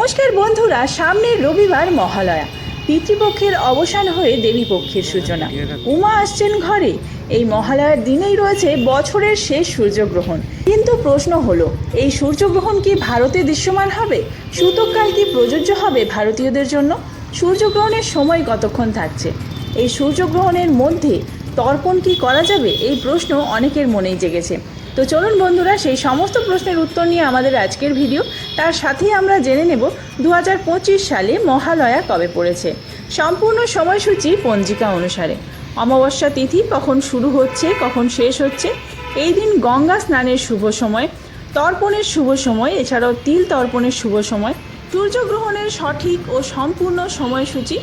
নমস্কার বন্ধুরা, সামনের রবিবার মহালয়া। পিতৃপক্ষের অবসান হয়ে দেবীপক্ষের সূচনা। উমা আসছেন ঘরে। এই মহালয়ার দিনেই রয়েছে বছরের শেষ সূর্যগ্রহণ। কিন্তু প্রশ্ন হলো, এই সূর্যগ্রহণ কি ভারতে দৃশ্যমান হবে? সূতককাল কি প্রযোজ্য হবে ভারতীয়দের জন্য? সূর্যগ্রহণের সময় কতক্ষণ থাকছে? এই সূর্যগ্রহণের মধ্যে তর্পণ কি করা যাবে? এই প্রশ্ন অনেকের মনেই জেগেছে। তো চলুন বন্ধুরা, সেই সমস্ত প্রশ্নের উত্তর নিয়ে আমাদের আজকের ভিডিও। তার সাথেই আমরা জেনে নেব 2025 সালে মহালয়া কবে পড়েছে। সম্পূর্ণ সময়সূচি পঞ্জিকা অনুসারে। অমাবস্যা তিথি কখন শুরু হচ্ছে, কখন শেষ হচ্ছে, এই দিন গঙ্গা স্নানের শুভ সময়, তর্পণের শুভ সময়, এছাড়াও তিল তর্পণের শুভ সময়, সূর্যগ্রহণের সঠিক ও সম্পূর্ণ সময়সূচি,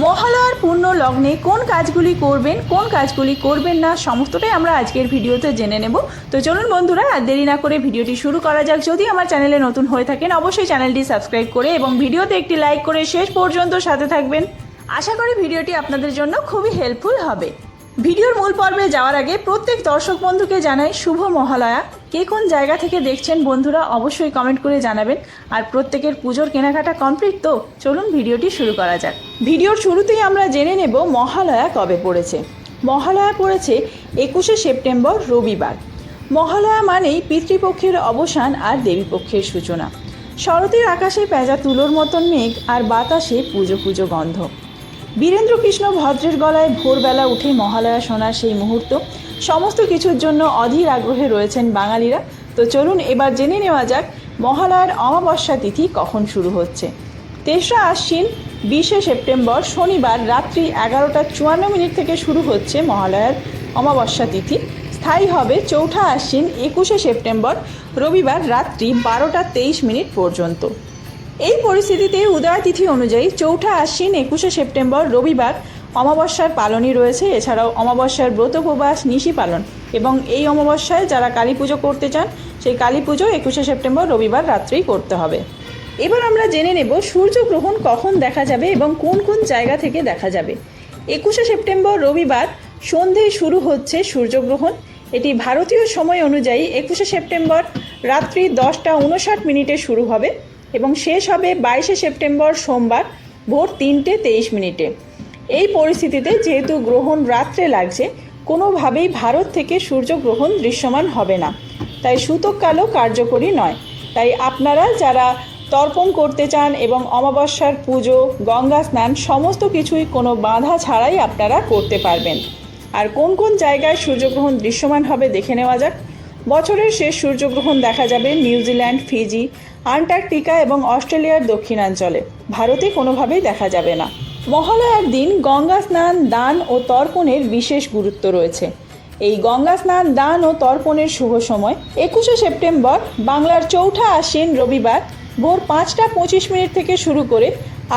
মহালয়ার পূর্ণ লগ্নে কোন কাজগুলি করবেন, কোন কাজগুলি করবেন না, সমস্তটাই আমরা আজকের ভিডিওতে জেনে নেব। তো চলুন বন্ধুরা, আর দেরি না করে ভিডিওটি শুরু করা যাক। যদি আমার চ্যানেলে নতুন হয়ে থাকেন অবশ্যই চ্যানেলটি সাবস্ক্রাইব করে এবং ভিডিওতে একটি লাইক করে শেষ পর্যন্ত সাথে থাকবেন। আশা করি ভিডিওটি আপনাদের জন্য খুবই হেল্পফুল হবে। ভিডিওর মূল পর্বে যাওয়ার আগে প্রত্যেক দর্শক বন্ধুকে জানাই শুভ মহালয়া। কে কোন জায়গা থেকে দেখছেন বন্ধুরা অবশ্যই কমেন্ট করে জানাবেন। আর প্রত্যেকের পুজোর কেনাকাটা কমপ্লিট তো? চলুন ভিডিওটি শুরু করা যাক। ভিডিওর শুরুতেই আমরা জেনে নেব মহালয়া কবে পড়েছে। মহালয়া পড়েছে 21শে সেপ্টেম্বর রবিবার। মহালয়া মানেই পিতৃপক্ষের অবসান আর দেবীপক্ষের সূচনা। শরতের আকাশে পেঁজা তুলোর মতন মেঘ আর বাতাসে পুজো পুজো গন্ধ। বীরেন্দ্রকৃষ্ণ ভদ্রের গলায় ভোরবেলা উঠে মহালয়া শোনার সেই মুহূর্ত, সমস্ত কিছুর জন্য অধীর আগ্রহে রয়েছেন বাঙালিরা। তো চলুন এবার জেনে নেওয়া যাক মহালয়ার অমাবস্যা তিথি কখন শুরু হচ্ছে। 3রা আশ্বিন 20শে সেপ্টেম্বর শনিবার রাত্রি 11:54 থেকে শুরু হচ্ছে মহালয়ার অমাবস্যা তিথি। স্থায়ী হবে 4ঠা আশ্বিন 21শে সেপ্টেম্বর রবিবার রাত্রি 12:23 পর্যন্ত। এই পরিস্থিতিতে উদয় তিথি অনুযায়ী 4ঠা আশ্বিন 21শে সেপ্টেম্বর রবিবার অমাবস্যার পালনই রয়েছে। এছাড়াও অমাবস্যার ব্রত উপবাস, নিশি পালন এবং এই অমাবস্যায় যারা কালী পুজো করতে চান সেই কালী পুজো 21শে সেপ্টেম্বর রবিবার রাত্রেই করতে হবে। এবার আমরা জেনে নেব সূর্যগ্রহণ কখন দেখা যাবে এবং কোন কোন জায়গা থেকে দেখা যাবে। 21শে সেপ্টেম্বর রবিবার সন্ধ্যেয় শুরু হচ্ছে সূর্যগ্রহণ। এটি ভারতীয় সময় অনুযায়ী 21শে সেপ্টেম্বর রাত্রি 10:59 শুরু হবে এবং শেষ হবে 22শে সেপ্টেম্বর সোমবার ভোর 3:23। এই পরিস্থিতিতে যেহেতু গ্রহণ রাত্রে লাগছে, কোনোভাবেই ভারত থেকে সূর্যগ্রহণ দৃশ্যমান হবে না, তাই সূতককালও কার্যকরী নয়। তাই আপনারা যারা তর্পণ করতে চান এবং অমাবস্যার পুজো, গঙ্গা স্নান সমস্ত কিছুই কোনো বাধা ছাড়াই আপনারা করতে পারবেন। আর কোন কোন জায়গায় সূর্যগ্রহণ দৃশ্যমান হবে দেখে নেওয়া যাক। বছরের শেষ সূর্যগ্রহণ দেখা যাবে নিউজিল্যান্ড, ফিজি, আন্টার্কটিকা এবং অস্ট্রেলিয়ার দক্ষিণাঞ্চলে। ভারতে কোনোভাবেই দেখা যাবে না। মহালয়ার দিন গঙ্গা স্নান, দান ও তর্পণের বিশেষ গুরুত্ব রয়েছে। এই গঙ্গা স্নান, দান ও তর্পণের শুভ সময় 21শে সেপ্টেম্বর বাংলার 4ঠা আশ্বিন রবিবার ভোর 5:25 থেকে শুরু করে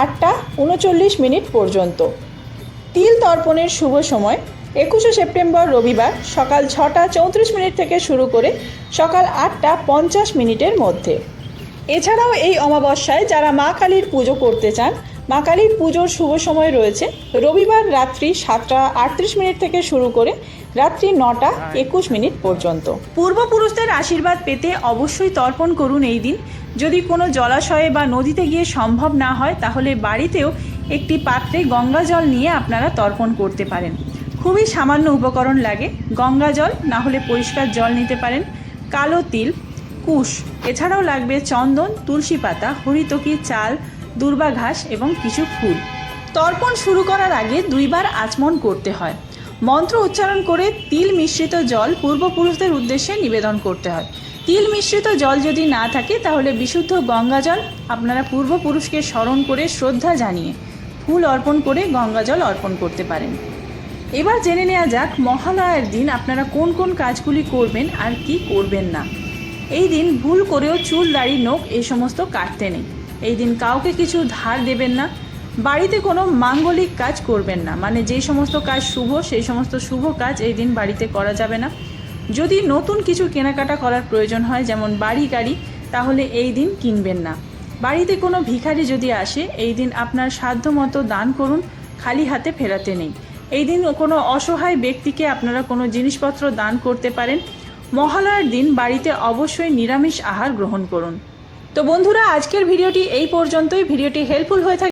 8:39 পর্যন্ত। তিল তর্পণের শুভ সময় 21শে সেপ্টেম্বর রবিবার সকাল 6:34 থেকে শুরু করে সকাল 8:50 মধ্যে। এছাড়াও এই অমাবস্যায় যারা মা কালীর পুজো করতে চান, মা কালীর পুজোর শুভ সময় রয়েছে রবিবার রাত্রি 7:38 থেকে শুরু করে রাত্রি 9:21 পর্যন্ত। পূর্বপুরুষদের আশীর্বাদ পেতে অবশ্যই তর্পণ করুন এই দিন। যদি কোনো জলাশয়ে বা নদীতে গিয়ে সম্ভব না হয় তাহলে বাড়িতেও একটি পাত্রে গঙ্গা জল নিয়ে আপনারা তর্পণ করতে পারেন। খুবই সামান্য উপকরণ লাগে। গঙ্গা জল না হলে পরিষ্কার জল নিতে পারেন, কালো তিল, কুশ, এছাড়াও লাগবে চন্দন, তুলসী পাতা, হরিতকি, চাল, দূর্বা ঘাস এবং কিছু ফুল। তর্পণ শুরু করার আগে 2বার আচমন করতে হয়। মন্ত্র উচ্চারণ করে তিল মিশ্রিত জল পূর্বপুরুষদের উদ্দেশ্যে নিবেদন করতে হয়। তিল মিশ্রিত জল যদি না থাকে তাহলে বিশুদ্ধ গঙ্গা জল আপনারা পূর্বপুরুষকে স্মরণ করে শ্রদ্ধা জানিয়ে ফুল অর্পণ করে গঙ্গা জল অর্পণ করতে পারেন। এবার জেনে নেওয়া যাক মহালয়ার দিন আপনারা কোন কোন কাজগুলি করবেন আর কি করবেন না। এই দিন ভুল করেও চুল, দাড়ি, নখ এই সমস্ত কাটতে নেই। এই দিন কাউকে কিছু ধার দেবেন না। বাড়িতে কোনো মাঙ্গলিক কাজ করবেন না, মানে যেই সমস্ত কাজ শুভ সেই সমস্ত শুভ কাজ এই দিন বাড়িতে করা যাবে না। যদি নতুন কিছু কেনাকাটা করার প্রয়োজন হয়, যেমন বাড়ি গাড়ি, তাহলে এই দিন কিনবেন না। বাড়িতে কোনো ভিখারি যদি আসে এই দিন আপনার সাধ্যমতো দান করুন, খালি হাতে ফেরাতে নেই। এই দিন কোনো অসহায় ব্যক্তিকে আপনারা কোনো জিনিসপত্র দান করতে পারেন। মহালয়ার দিন বাড়িতে অবশ্যই নিরামিষ আহার গ্রহণ করুন। তো বন্ধুরা, আজকের ভিডিওটি এই পর্যন্তই। ভিডিওটি হেল্পফুল হয়ে থাকে